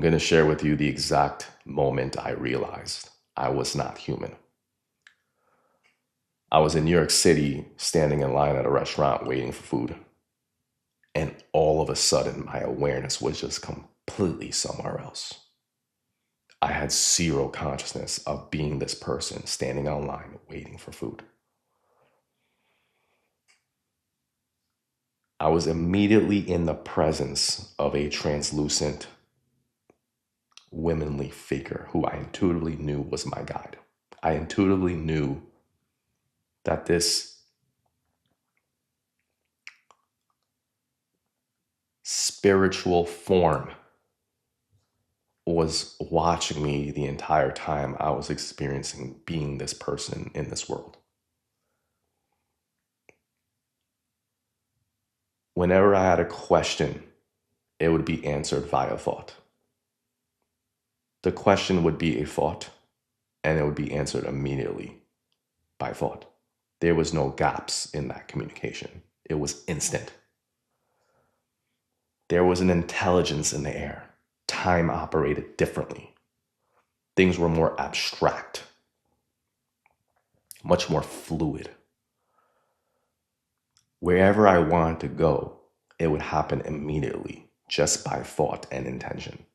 going to share with you the exact moment I realized I was not human. I was in New York City standing in line at a restaurant waiting for food. And all of a sudden, my awareness was just completely somewhere else. I had zero consciousness of being this person standing online waiting for food. I was immediately in the presence of a translucent, womanly figure who I intuitively knew was my guide. I intuitively knew that this spiritual form was watching me the entire time I was experiencing being this person in this world. Whenever I had a question, it would be answered via thought. The question would be a thought, and it would be answered immediately by thought. There was no gaps in that communication. It was instant. There was an intelligence in the air. Time operated differently. Things were more abstract, much more fluid. Wherever I wanted to go, it would happen immediately, just by thought and intention.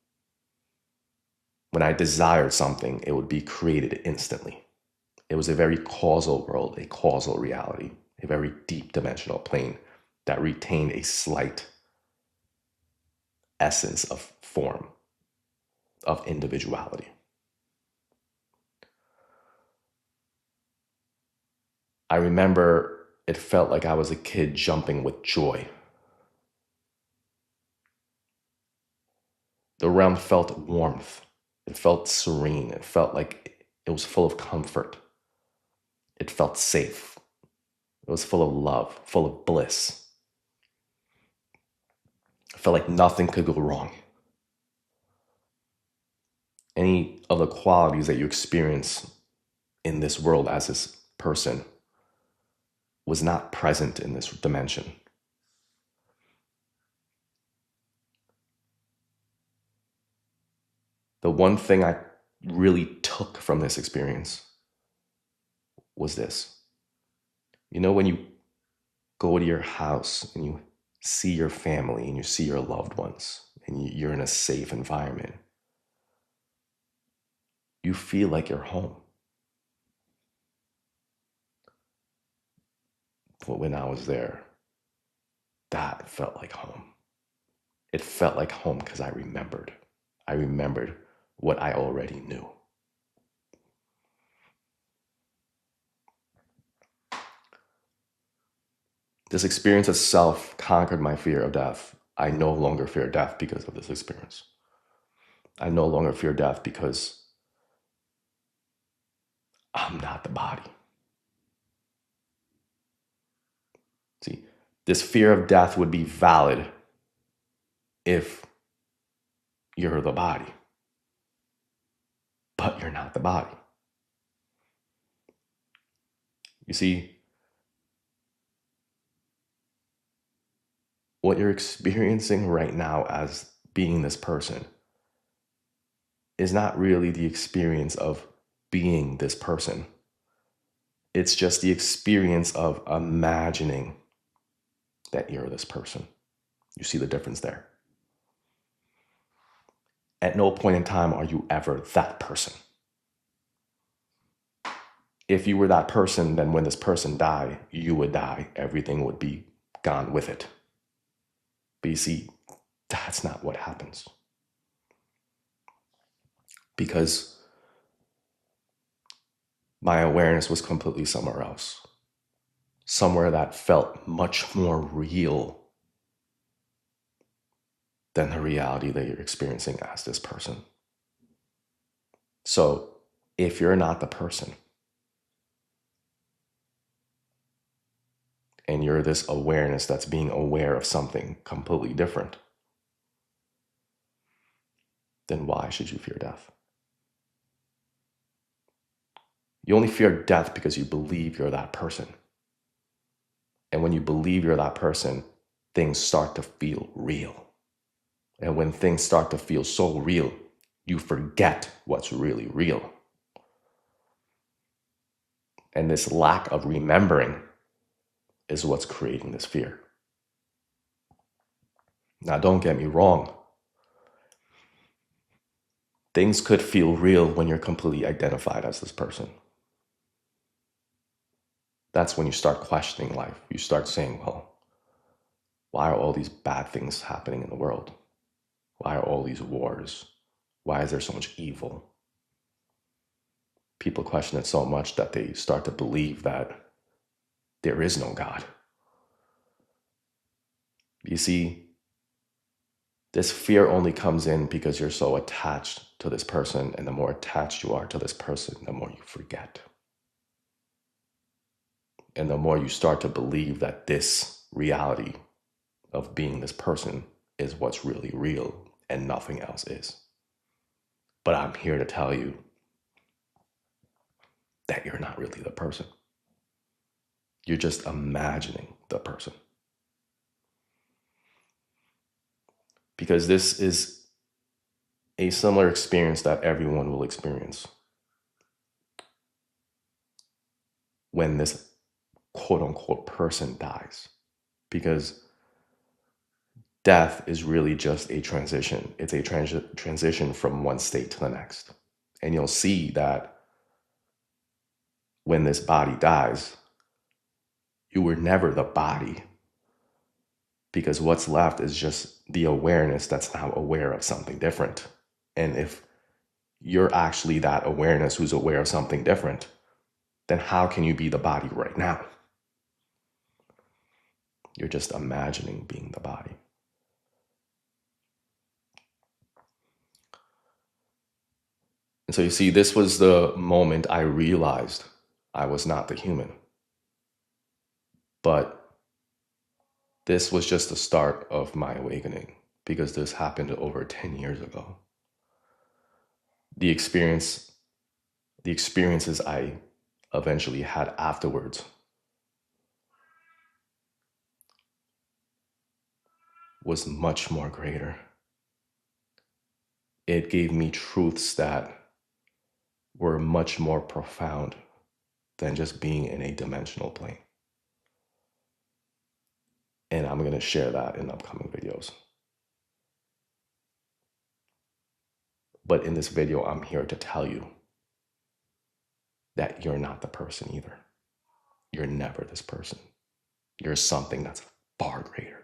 When I desired something, it would be created instantly. It was a very causal world, a causal reality, a very deep dimensional plane that retained a slight essence of form, of individuality. I remember it felt like I was a kid jumping with joy. The realm felt warmth. It felt serene. It felt like it was full of comfort. It felt safe. It was full of love, full of bliss. It felt like nothing could go wrong. Any of the qualities that you experience in this world as this person was not present in this dimension. The one thing I really took from this experience was this. You know, when you go to your house and you see your family and you see your loved ones and you're in a safe environment, you feel like you're home. But when I was there, that felt like home. It felt like home because I remembered. I remembered what I already knew. This experience itself conquered my fear of death. I no longer fear death because of this experience. I no longer fear death because I'm not the body. See, this fear of death would be valid if you're the body, but you're not the body. You see, what you're experiencing right now as being this person is not really the experience of being this person. It's just the experience of imagining that you're this person. You see the difference there? At no point in time are you ever that person. If you were that person, then when this person died, you would die. Everything would be gone with it. But you see, that's not what happens. Because my awareness was completely somewhere else. Somewhere that felt much more real than the reality that you're experiencing as this person. So if you're not the person, and you're this awareness that's being aware of something completely different, then why should you fear death? You only fear death because you believe you're that person. And when you believe you're that person, things start to feel real. And when things start to feel so real, you forget what's really real. And this lack of remembering is what's creating this fear. Now, don't get me wrong. Things could feel real when you're completely identified as this person. That's when you start questioning life. You start saying, well, why are all these bad things happening in the world? Why are all these wars? Why is there so much evil? People question it so much that they start to believe that there is no God. You see, this fear only comes in because you're so attached to this person, and the more attached you are to this person, the more you forget. And the more you start to believe that this reality of being this person is what's really real and nothing else is. But I'm here to tell you that you're not really the person. You're just imagining the person. Because this is a similar experience that everyone will experience when this quote unquote person dies. Because death is really just a transition. It's a transition from one state to the next. And you'll see that when this body dies, you were never the body, because what's left is just the awareness that's now aware of something different. And if you're actually that awareness who's aware of something different, then how can you be the body right now? You're just imagining being the body. And so you see, this was the moment I realized I was not the human. But this was just the start of my awakening, because this happened over 10 years ago. The experiences I eventually had afterwards was much more greater. It gave me truths that were much more profound than just being in a dimensional plane. And I'm going to share that in upcoming videos. But in this video, I'm here to tell you that you're not the person either. You're never this person. You're something that's far greater.